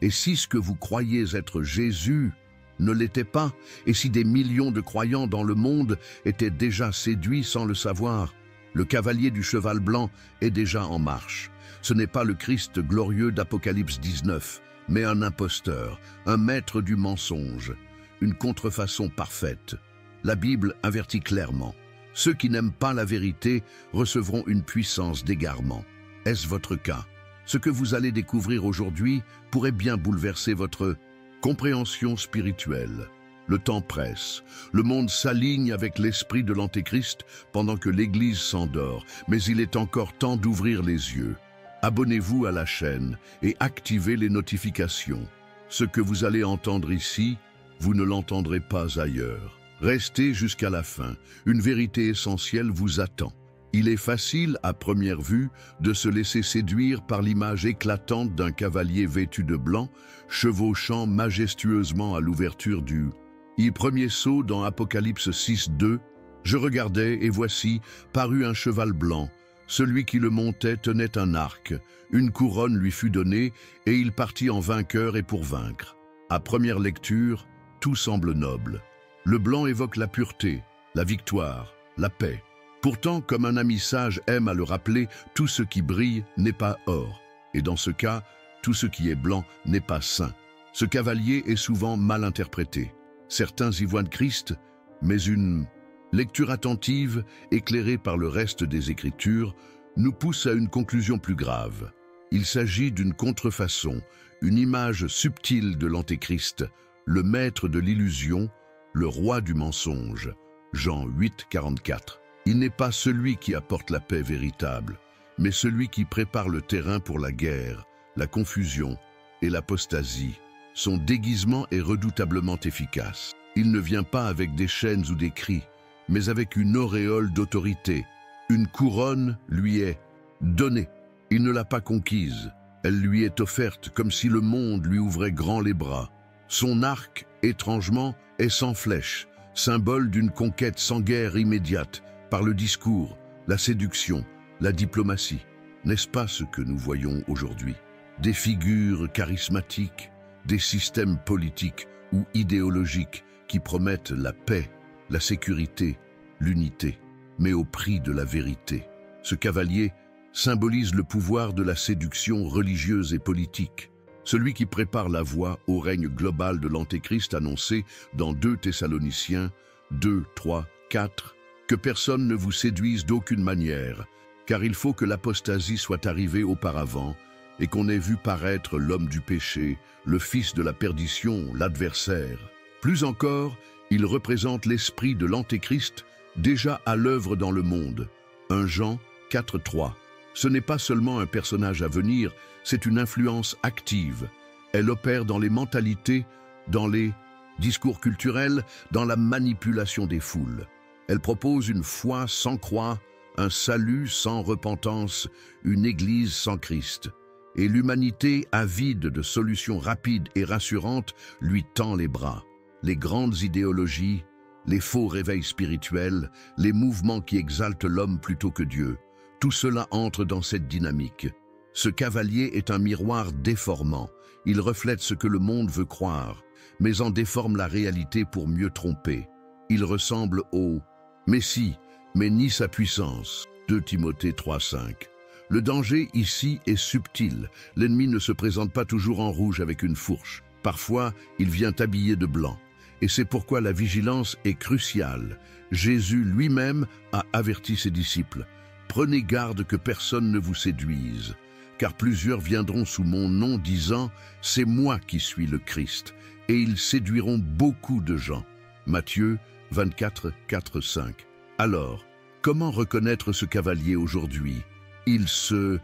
Et si ce que vous croyez être Jésus ne l'était pas, et si des millions de croyants dans le monde étaient déjà séduits sans le savoir, le cavalier du cheval blanc est déjà en marche. Ce n'est pas le Christ glorieux d'Apocalypse 19, mais un imposteur, un maître du mensonge, une contrefaçon parfaite. La Bible avertit clairement. Ceux qui n'aiment pas la vérité recevront une puissance d'égarement. Est-ce votre cas? Ce que vous allez découvrir aujourd'hui pourrait bien bouleverser votre compréhension spirituelle. Le temps presse. Le monde s'aligne avec l'esprit de l'Antéchrist pendant que l'Église s'endort, mais il est encore temps d'ouvrir les yeux. Abonnez-vous à la chaîne et activez les notifications. Ce que vous allez entendre ici, vous ne l'entendrez pas ailleurs. Restez jusqu'à la fin. Une vérité essentielle vous attend. Il est facile, à première vue, de se laisser séduire par l'image éclatante d'un cavalier vêtu de blanc, chevauchant majestueusement à l'ouverture du premier saut dans Apocalypse 6:2. Je regardais, et voici, parut un cheval blanc. Celui qui le montait tenait un arc. Une couronne lui fut donnée, et il partit en vainqueur et pour vaincre. À première lecture, tout semble noble. Le blanc évoque la pureté, la victoire, la paix. Pourtant, comme un ami sage aime à le rappeler, tout ce qui brille n'est pas or. Et dans ce cas, tout ce qui est blanc n'est pas saint. Ce cavalier est souvent mal interprété. Certains y voient Christ, mais une lecture attentive, éclairée par le reste des Écritures, nous pousse à une conclusion plus grave. Il s'agit d'une contrefaçon, une image subtile de l'Antéchrist, le maître de l'illusion, le roi du mensonge. Jean 8:44. Il n'est pas celui qui apporte la paix véritable, mais celui qui prépare le terrain pour la guerre, la confusion et l'apostasie. Son déguisement est redoutablement efficace. Il ne vient pas avec des chaînes ou des cris, mais avec une auréole d'autorité. Une couronne lui est donnée. Il ne l'a pas conquise. Elle lui est offerte comme si le monde lui ouvrait grand les bras. Son arc, étrangement, est sans flèche, symbole d'une conquête sans guerre immédiate, par le discours, la séduction, la diplomatie. N'est-ce pas ce que nous voyons aujourd'hui? Des figures charismatiques, des systèmes politiques ou idéologiques qui promettent la paix, la sécurité, l'unité, mais au prix de la vérité. Ce cavalier symbolise le pouvoir de la séduction religieuse et politique, celui qui prépare la voie au règne global de l'Antéchrist annoncé dans 2 Thessaloniciens 2, 3, 4. Que personne ne vous séduise d'aucune manière, car il faut que l'apostasie soit arrivée auparavant et qu'on ait vu paraître l'homme du péché, le fils de la perdition, l'adversaire. Plus encore, il représente l'esprit de l'Antéchrist déjà à l'œuvre dans le monde. 1 Jean 4:3. Ce n'est pas seulement un personnage à venir, c'est une influence active. Elle opère dans les mentalités, dans les discours culturels, dans la manipulation des foules. Elle propose une foi sans croix, un salut sans repentance, une église sans Christ. Et l'humanité, avide de solutions rapides et rassurantes, lui tend les bras. Les grandes idéologies, les faux réveils spirituels, les mouvements qui exaltent l'homme plutôt que Dieu, tout cela entre dans cette dynamique. Ce cavalier est un miroir déformant. Il reflète ce que le monde veut croire, mais en déforme la réalité pour mieux tromper. Il ressemble au Messie, mais nie sa puissance. 2 Timothée 3:5. Le danger ici est subtil. L'ennemi ne se présente pas toujours en rouge avec une fourche. Parfois, il vient habillé de blanc. Et c'est pourquoi la vigilance est cruciale. Jésus lui-même a averti ses disciples. Prenez garde que personne ne vous séduise, car plusieurs viendront sous mon nom disant « C'est moi qui suis le Christ », et ils séduiront beaucoup de gens. Matthieu 24, 4, 5. Alors, comment reconnaître ce cavalier aujourd'hui? Il se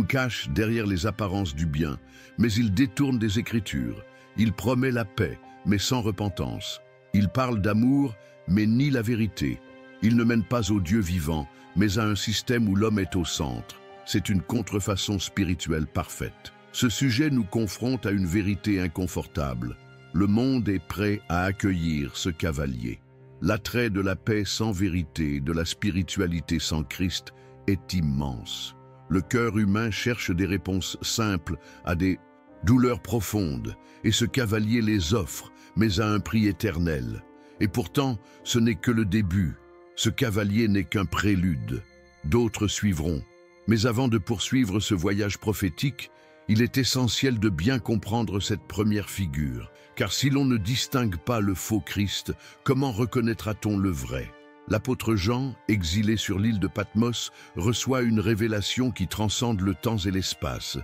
cache derrière les apparences du bien, mais il détourne des Écritures. Il promet la paix, mais sans repentance. Il parle d'amour, mais nie la vérité. Il ne mène pas au Dieu vivant, mais à un système où l'homme est au centre. C'est une contrefaçon spirituelle parfaite. Ce sujet nous confronte à une vérité inconfortable. Le monde est prêt à accueillir ce cavalier. L'attrait de la paix sans vérité, de la spiritualité sans Christ, est immense. Le cœur humain cherche des réponses simples à des douleur profonde, et ce cavalier les offre, mais à un prix éternel. Et pourtant, ce n'est que le début. Ce cavalier n'est qu'un prélude. D'autres suivront. Mais avant de poursuivre ce voyage prophétique, il est essentiel de bien comprendre cette première figure. Car si l'on ne distingue pas le faux Christ, comment reconnaîtra-t-on le vrai? L'apôtre Jean, exilé sur l'île de Patmos, reçoit une révélation qui transcende le temps et l'espace.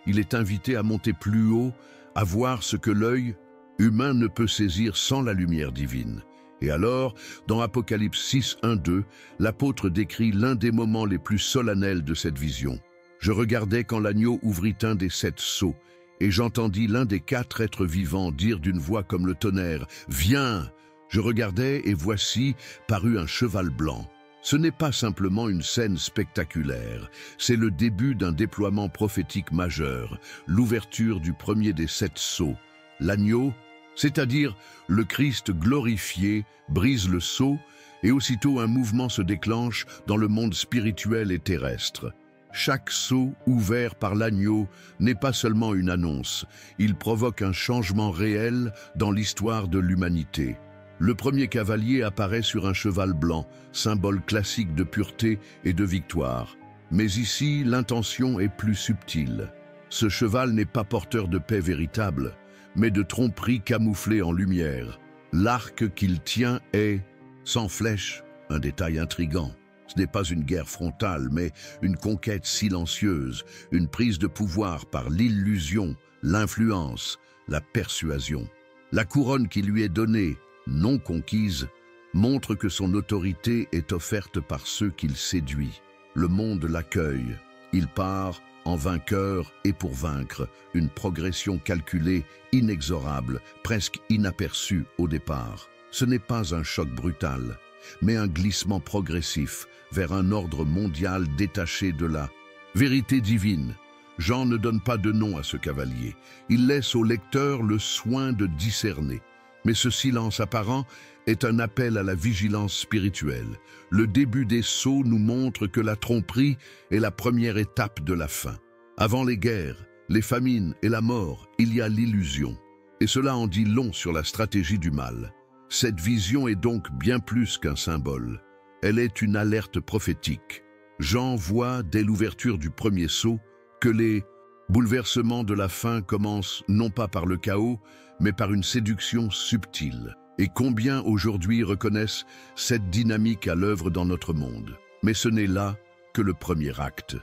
Il est invité à monter plus haut, à voir ce que l'œil humain ne peut saisir sans la lumière divine. Et alors, dans Apocalypse 6, 1-2, l'apôtre décrit l'un des moments les plus solennels de cette vision. « Je regardais quand l'agneau ouvrit un des 7 sceaux, et j'entendis l'un des 4 êtres vivants dire d'une voix comme le tonnerre, « Viens !» Je regardais et voici parut un cheval blanc. Ce n'est pas simplement une scène spectaculaire, c'est le début d'un déploiement prophétique majeur, l'ouverture du premier des 7 sceaux. L'agneau, c'est-à-dire le Christ glorifié, brise le sceau et aussitôt un mouvement se déclenche dans le monde spirituel et terrestre. Chaque sceau ouvert par l'agneau n'est pas seulement une annonce, il provoque un changement réel dans l'histoire de l'humanité. Le premier cavalier apparaît sur un cheval blanc, symbole classique de pureté et de victoire. Mais ici, l'intention est plus subtile. Ce cheval n'est pas porteur de paix véritable, mais de tromperie camouflée en lumière. L'arc qu'il tient est, sans flèche, un détail intrigant. Ce n'est pas une guerre frontale, mais une conquête silencieuse, une prise de pouvoir par l'illusion, l'influence, la persuasion. La couronne qui lui est donnée, non conquise, montre que son autorité est offerte par ceux qu'il séduit. Le monde l'accueille. Il part en vainqueur et pour vaincre, une progression calculée, inexorable, presque inaperçue au départ. Ce n'est pas un choc brutal, mais un glissement progressif vers un ordre mondial détaché de la vérité divine. Jean ne donne pas de nom à ce cavalier. Il laisse au lecteur le soin de discerner. Mais ce silence apparent est un appel à la vigilance spirituelle. Le début des sceaux nous montre que la tromperie est la première étape de la fin. Avant les guerres, les famines et la mort, il y a l'illusion. Et cela en dit long sur la stratégie du mal. Cette vision est donc bien plus qu'un symbole. Elle est une alerte prophétique. Jean voit, dès l'ouverture du premier sceau, que les bouleversements de la fin commencent non pas par le chaos, mais par une séduction subtile. Et combien aujourd'hui reconnaissent cette dynamique à l'œuvre dans notre monde. Mais ce n'est là que le premier acte.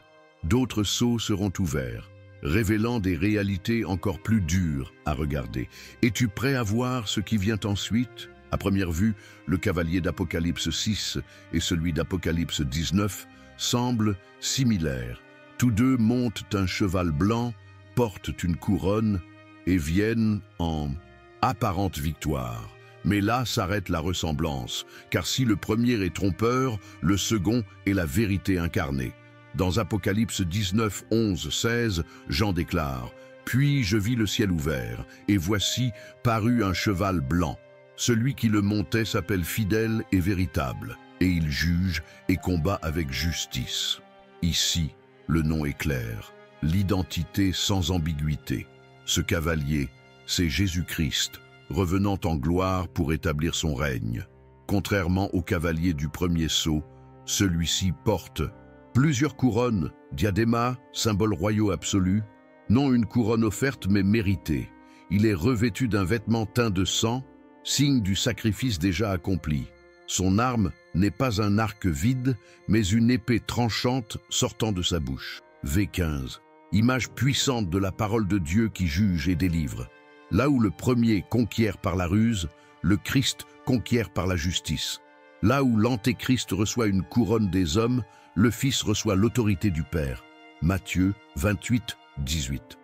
D'autres sceaux seront ouverts, révélant des réalités encore plus dures à regarder. Es-tu prêt à voir ce qui vient ensuite? À première vue, le cavalier d'Apocalypse 6 et celui d'Apocalypse 19 semblent similaires. Tous deux montent un cheval blanc, portent une couronne et viennent en apparente victoire. Mais là s'arrête la ressemblance, car si le premier est trompeur, le second est la vérité incarnée. Dans Apocalypse 19, 11, 16, Jean déclare « Puis je vis le ciel ouvert, et voici parut un cheval blanc. Celui qui le montait s'appelle fidèle et véritable, et il juge et combat avec justice. » Ici, le nom est clair, l'identité sans ambiguïté. Ce cavalier, c'est Jésus-Christ, revenant en gloire pour établir son règne. Contrairement au cavalier du premier sceau, celui-ci porte plusieurs couronnes, diadéma, symbole royaux absolu, non une couronne offerte mais méritée. Il est revêtu d'un vêtement teint de sang, signe du sacrifice déjà accompli. Son arme n'est pas un arc vide, mais une épée tranchante sortant de sa bouche. V15, image puissante de la parole de Dieu qui juge et délivre. Là où le premier conquiert par la ruse, le Christ conquiert par la justice. Là où l'Antéchrist reçoit une couronne des hommes, le Fils reçoit l'autorité du Père. Matthieu 28, 18.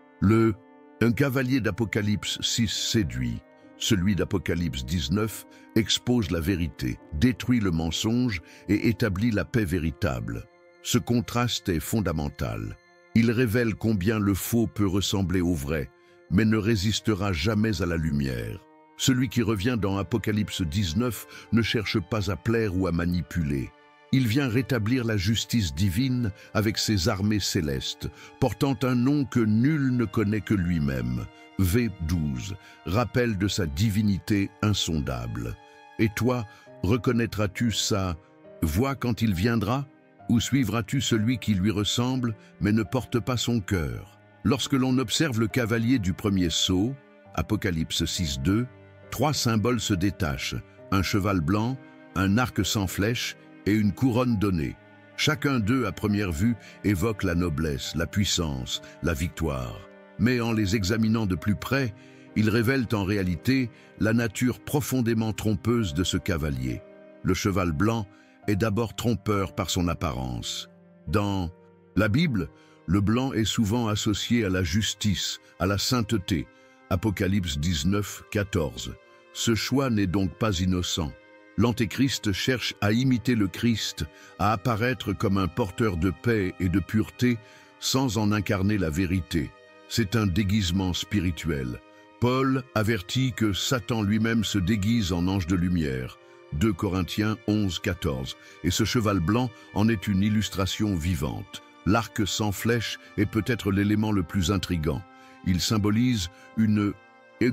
Un cavalier d'Apocalypse 6 séduit. Celui d'Apocalypse 19 expose la vérité, détruit le mensonge et établit la paix véritable. Ce contraste est fondamental. Il révèle combien le faux peut ressembler au vrai, mais ne résistera jamais à la lumière. Celui qui revient dans Apocalypse 19 ne cherche pas à plaire ou à manipuler. Il vient rétablir la justice divine avec ses armées célestes, portant un nom que nul ne connaît que lui-même. V12, rappel de sa divinité insondable. Et toi, reconnaîtras-tu sa voix quand il viendra? Ou suivras-tu celui qui lui ressemble, mais ne porte pas son cœur? Lorsque l'on observe le cavalier du premier sceau, Apocalypse 6.2, 3 symboles se détachent, un cheval blanc, un arc sans flèche et une couronne donnée. Chacun d'eux, à première vue, évoque la noblesse, la puissance, la victoire. Mais en les examinant de plus près, ils révèlent en réalité la nature profondément trompeuse de ce cavalier. Le cheval blanc est d'abord trompeur par son apparence. Dans la Bible, le blanc est souvent associé à la justice, à la sainteté. Apocalypse 19, 14. Ce choix n'est donc pas innocent. L'Antéchrist cherche à imiter le Christ, à apparaître comme un porteur de paix et de pureté sans en incarner la vérité. C'est un déguisement spirituel. Paul avertit que Satan lui-même se déguise en ange de lumière. 2 Corinthiens 11, 14. Et ce cheval blanc en est une illustration vivante. L'arc sans flèche est peut-être l'élément le plus intrigant. Il symbolise une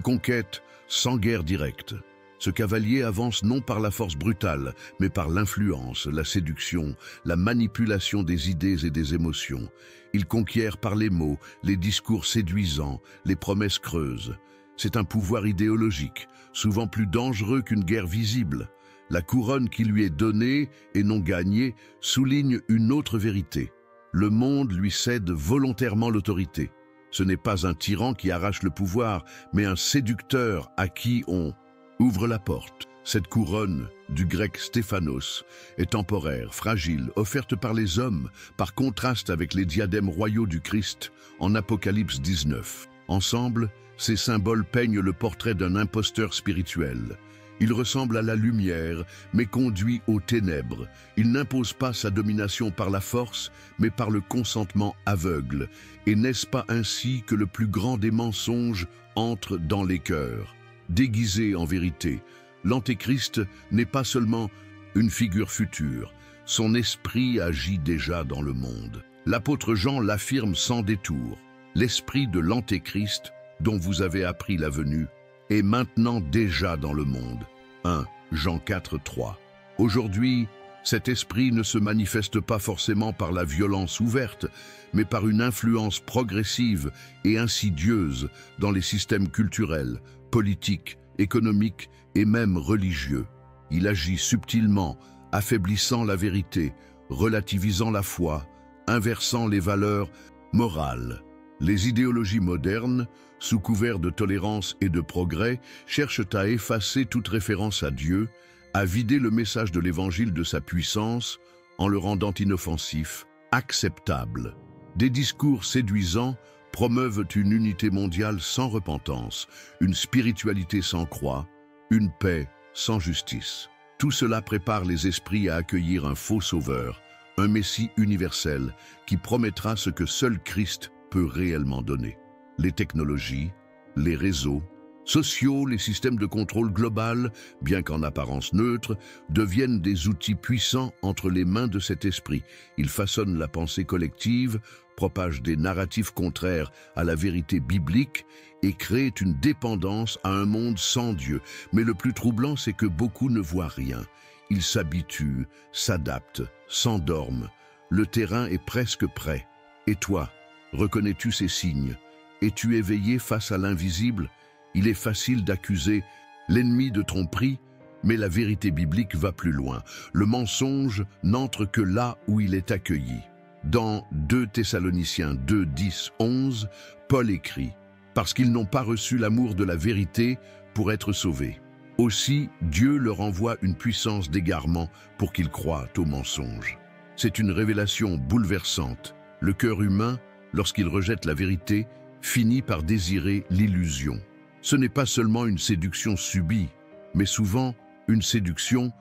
conquête sans guerre directe. Ce cavalier avance non par la force brutale, mais par l'influence, la séduction, la manipulation des idées et des émotions. Il conquiert par les mots, les discours séduisants, les promesses creuses. C'est un pouvoir idéologique, souvent plus dangereux qu'une guerre visible. La couronne qui lui est donnée et non gagnée souligne une autre vérité. Le monde lui cède volontairement l'autorité. Ce n'est pas un tyran qui arrache le pouvoir, mais un séducteur à qui on ouvre la porte. Cette couronne, du grec stéphanos, est temporaire, fragile, offerte par les hommes, par contraste avec les diadèmes royaux du Christ en Apocalypse 19. Ensemble, ces symboles peignent le portrait d'un imposteur spirituel. Il ressemble à la lumière, mais conduit aux ténèbres. Il n'impose pas sa domination par la force, mais par le consentement aveugle. Et n'est-ce pas ainsi que le plus grand des mensonges entre dans les cœurs? Déguisé en vérité, l'Antéchrist n'est pas seulement une figure future. Son esprit agit déjà dans le monde. L'apôtre Jean l'affirme sans détour. L'esprit de l'Antéchrist, dont vous avez appris la venue, est maintenant déjà dans le monde. 1 Jean 4, 3. Aujourd'hui, cet esprit ne se manifeste pas forcément par la violence ouverte, mais par une influence progressive et insidieuse dans les systèmes culturels, politiques, économiques et même religieux. Il agit subtilement, affaiblissant la vérité, relativisant la foi, inversant les valeurs morales. Les idéologies modernes, sous couvert de tolérance et de progrès, cherchent à effacer toute référence à Dieu, à vider le message de l'Évangile de sa puissance en le rendant inoffensif, acceptable. Des discours séduisants promeuvent une unité mondiale sans repentance, une spiritualité sans croix, une paix sans justice. Tout cela prépare les esprits à accueillir un faux sauveur, un Messie universel qui promettra ce que seul Christ peut réellement donner. Les technologies, les réseaux sociaux, les systèmes de contrôle global, bien qu'en apparence neutres, deviennent des outils puissants entre les mains de cet esprit. Ils façonnent la pensée collective, propagent des narratifs contraires à la vérité biblique et créent une dépendance à un monde sans Dieu. Mais le plus troublant, c'est que beaucoup ne voient rien. Ils s'habituent, s'adaptent, s'endorment. Le terrain est presque prêt. Et toi, reconnais-tu ces signes? Es-tu éveillé face à l'invisible? Il est facile d'accuser l'ennemi de tromperie, mais la vérité biblique va plus loin. Le mensonge n'entre que là où il est accueilli. Dans 2 Thessaloniciens 2, 10, 11, Paul écrit « Parce qu'ils n'ont pas reçu l'amour de la vérité pour être sauvés. Aussi, Dieu leur envoie une puissance d'égarement pour qu'ils croient au mensonge. » C'est une révélation bouleversante. Le cœur humain, lorsqu'il rejette la vérité, finit par désirer l'illusion. Ce n'est pas seulement une séduction subie, mais souvent une séduction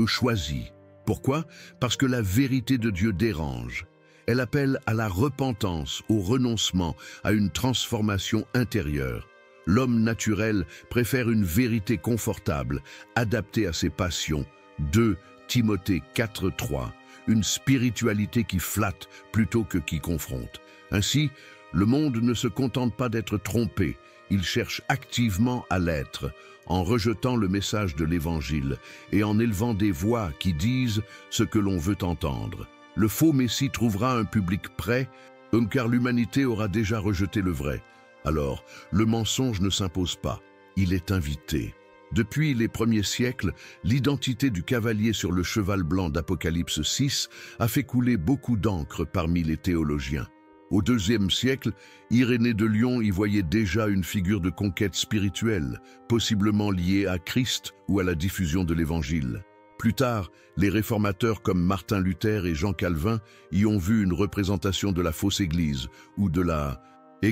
choisie. Pourquoi? Parce que la vérité de Dieu dérange. Elle appelle à la repentance, au renoncement, à une transformation intérieure. L'homme naturel préfère une vérité confortable, adaptée à ses passions. 2 Timothée 4, 3. une spiritualité qui flatte plutôt que qui confronte. Ainsi, le monde ne se contente pas d'être trompé, il cherche activement à l'être, en rejetant le message de l'Évangile et en élevant des voix qui disent ce que l'on veut entendre. Le faux Messie trouvera un public prêt, car l'humanité aura déjà rejeté le vrai. Alors, le mensonge ne s'impose pas, il est invité. Depuis les premiers siècles, l'identité du cavalier sur le cheval blanc d'Apocalypse 6 a fait couler beaucoup d'encre parmi les théologiens. Au IIe siècle, Irénée de Lyon y voyait déjà une figure de conquête spirituelle, possiblement liée à Christ ou à la diffusion de l'Évangile. Plus tard, les réformateurs comme Martin Luther et Jean Calvin y ont vu une représentation de la fausse Église ou de la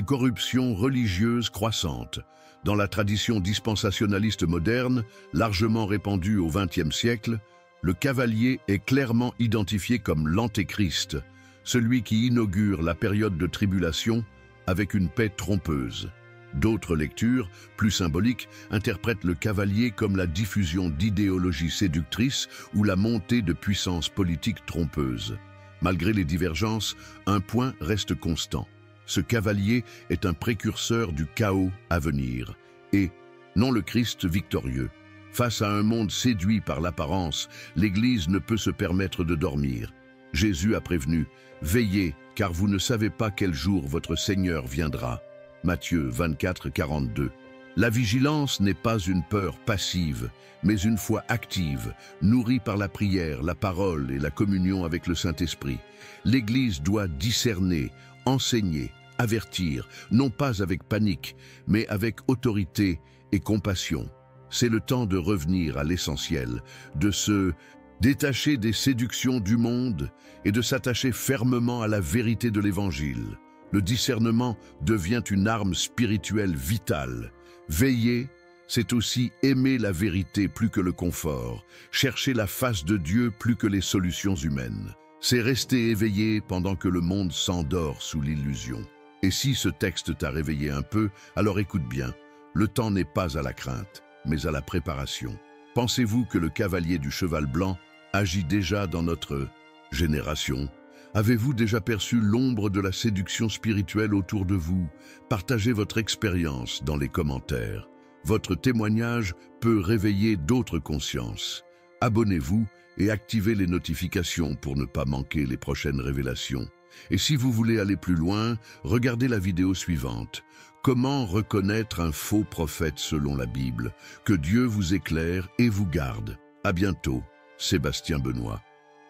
corruption religieuse croissante. Dans la tradition dispensationaliste moderne, largement répandue au XXe siècle, le cavalier est clairement identifié comme l'antéchrist, celui qui inaugure la période de tribulation avec une paix trompeuse. D'autres lectures, plus symboliques, interprètent le cavalier comme la diffusion d'idéologies séductrices ou la montée de puissances politiques trompeuses. Malgré les divergences, un point reste constant. Ce cavalier est un précurseur du chaos à venir, et non le Christ victorieux. Face à un monde séduit par l'apparence, l'Église ne peut se permettre de dormir. Jésus a prévenu « Veillez, car vous ne savez pas quel jour votre Seigneur viendra ». Matthieu 24, 42. La vigilance n'est pas une peur passive, mais une foi active, nourrie par la prière, la parole et la communion avec le Saint-Esprit. L'Église doit discerner, enseigner, avertir, non pas avec panique, mais avec autorité et compassion. C'est le temps de revenir à l'essentiel, de se détacher des séductions du monde et de s'attacher fermement à la vérité de l'Évangile. Le discernement devient une arme spirituelle vitale. Veiller, c'est aussi aimer la vérité plus que le confort, chercher la face de Dieu plus que les solutions humaines. C'est rester éveillé pendant que le monde s'endort sous l'illusion. Et si ce texte t'a réveillé un peu, alors écoute bien. Le temps n'est pas à la crainte, mais à la préparation. Pensez-vous que le cavalier du cheval blanc agit déjà dans notre génération? Avez-vous déjà perçu l'ombre de la séduction spirituelle autour de vous? Partagez votre expérience dans les commentaires. Votre témoignage peut réveiller d'autres consciences. Abonnez-vous et activez les notifications pour ne pas manquer les prochaines révélations. Et si vous voulez aller plus loin, regardez la vidéo suivante. Comment reconnaître un faux prophète selon la Bible? Que Dieu vous éclaire et vous garde. À bientôt, Sébastien Benoît.